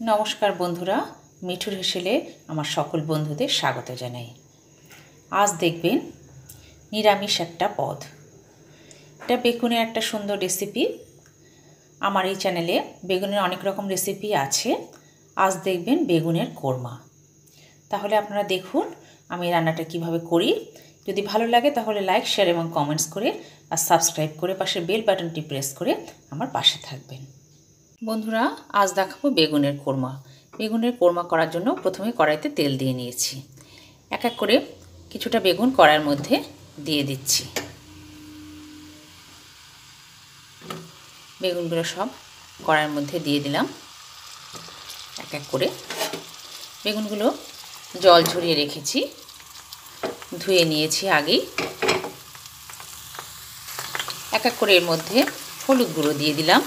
नमस्कार बंधुरा मिठुर हेसेले आमार सकल बंधुदेर स्वागत जानाई। आज देखबेन निरामिष एकटा पद, एटा बेगुनेर एकटा सुंदर रेसिपि। आमार एई चैनेले बेगुनेर अनेक रकम रेसिपि आछे। आज देखबेन बेगुनेर कोरमा। ताहले आपनारा देखुन आमि रान्नाटा किभाबे करी। यदि भालो लागे ताहले लाइक शेयर एबं कमेंट्स करे आर सबस्क्राइब करे पाशे बेल बाटनटी प्रेस करे आमार पाशे थाकबेन। बंधुरा आज देखाबो बेगुनेर कोरमा। बेगुनेर कोरमा करार जोन्नो प्रथमे कड़ाइते तेल दिए निয়েছি। एक एक करे किछुटा बेगुन कड़ाइर मধ্যে दिए दिচ্ছি। बेगुनगुलो सब कड़ाइर मধ্যে दिए दिलाम। एक एक करे बेगुनगुलो जल झरिয়ে রেখেছি, ধুয়ে নিয়েছি আগেই। एक एक करे এর মধ্যে হলুদ গুঁড়ো দিয়ে দিলাম,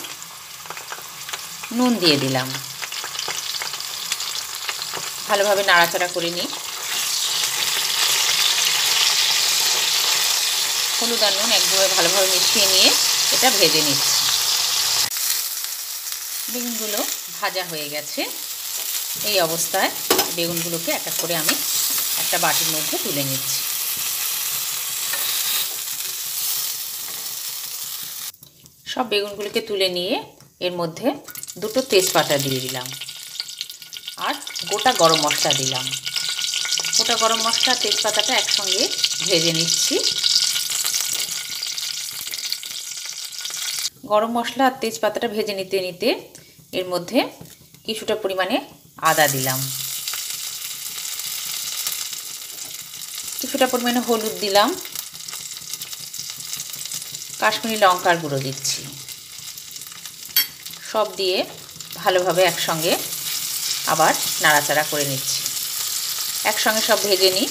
নুন দিয়ে দিলাম, ভালোভাবে নাড়াচাড়া করে নিই। হলুদ আর নুন একভাবে ভালোভাবে মিশিয়ে নিয়ে এটা ভেজে নিচ্ছি। বেগুনগুলো ভাজা হয়ে গেছে। এই অবস্থায় বেগুনগুলোকে এক এক করে আমি একটা বাটির মধ্যে তুলে নিচ্ছি। সব বেগুনগুলোকে তুলে নিয়ে এর মধ্যে দুটো তেজপাতা দিয়ে দিলাম আর গোটা গরম মশলা দিলাম। গোটা গরম মশলা তেজপাতাটা একসঙ্গে ভেজে নিচ্ছি। গরম মশলা আর তেজপাতাটা ভেজে নিতে নিতে এর মধ্যে কিছুটা পরিমাণে আদা দিলাম, কিছুটা পরিমাণে হলুদ দিলাম, কাশ্মীরি লঙ্কার গুঁড়ো দিচ্ছি। সব দিয়ে ভালোভাবে একসঙ্গে আবার নাড়াচাড়া করে নিচ্ছি। একসঙ্গে সব ভেজে নিই।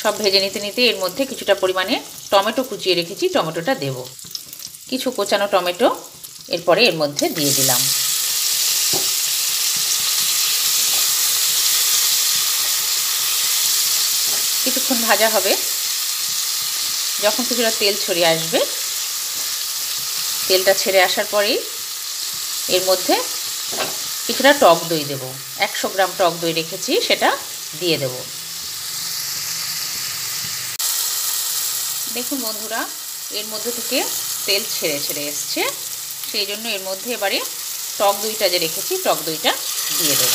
সব ভেজে নিতে নিতে এর মধ্যে কিছুটা পরিমাণে টমেটো কুচিয়ে রেখেছি, টমেটোটা দেব। কিছু কোচানো টমেটো এরপরে এর মধ্যে দিয়ে দিলাম। কিছুক্ষণ ভাজা হবে। যখন কিছুটা তেল ছড়িয়ে আসবে, তেলটা ছেড়ে আসার পরেই এর মধ্যে কিছুটা টক দই দেব। 100 গ্রাম টক দই রেখেছি, সেটা দিয়ে দেব। দেখুন বন্ধুরা, এর মধ্যে থেকে তেল ছেড়ে ছেড়ে এসছে। সেই জন্য এর মধ্যে এবারে টক দইটা যে রেখেছি টক দইটা দিয়ে দেব।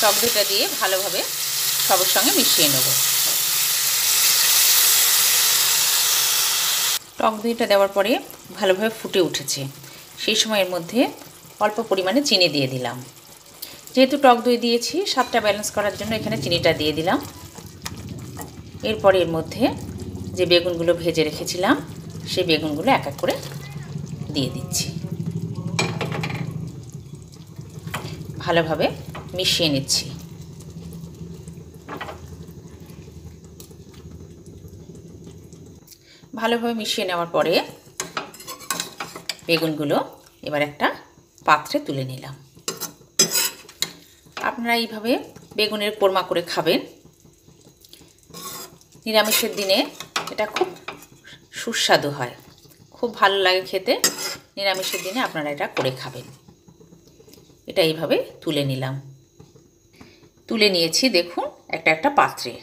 টক দইটা দিয়ে ভালোভাবে সবার সঙ্গে মিশিয়ে নেব। টক দইটা দেওয়ার পরে ভালোভাবে ফুটে উঠেছে। সেই সময় এর মধ্যে অল্প পরিমাণে চিনি দিয়ে দিলাম। যেহেতু টক দই দিয়েছি, স্বাদটা ব্যালেন্স করার জন্য এখানে চিনিটা দিয়ে দিলাম। এরপরে এর মধ্যে যে বেগুনগুলো ভেজে রেখেছিলাম সেই বেগুনগুলো এক এক করে দিয়ে দিচ্ছি। ভালোভাবে মিশিয়ে নিচ্ছি। ভালোভাবে মিশিয়ে নেওয়ার পরে বেগুনগুলো এবার একটা পাত্রে তুলে নিলাম। আপনারা এইভাবে বেগুনের কোরমা করে খাবেন। নিরামিষের দিনে এটা খুব সুস্বাদু হয়, খুব ভালো লাগে খেতে। নিরামিষের দিনে আপনারা এটা করে খাবেন। এটা এইভাবে তুলে নিলাম। তুলে নিয়েছি দেখুন একটা একটা পাত্রে।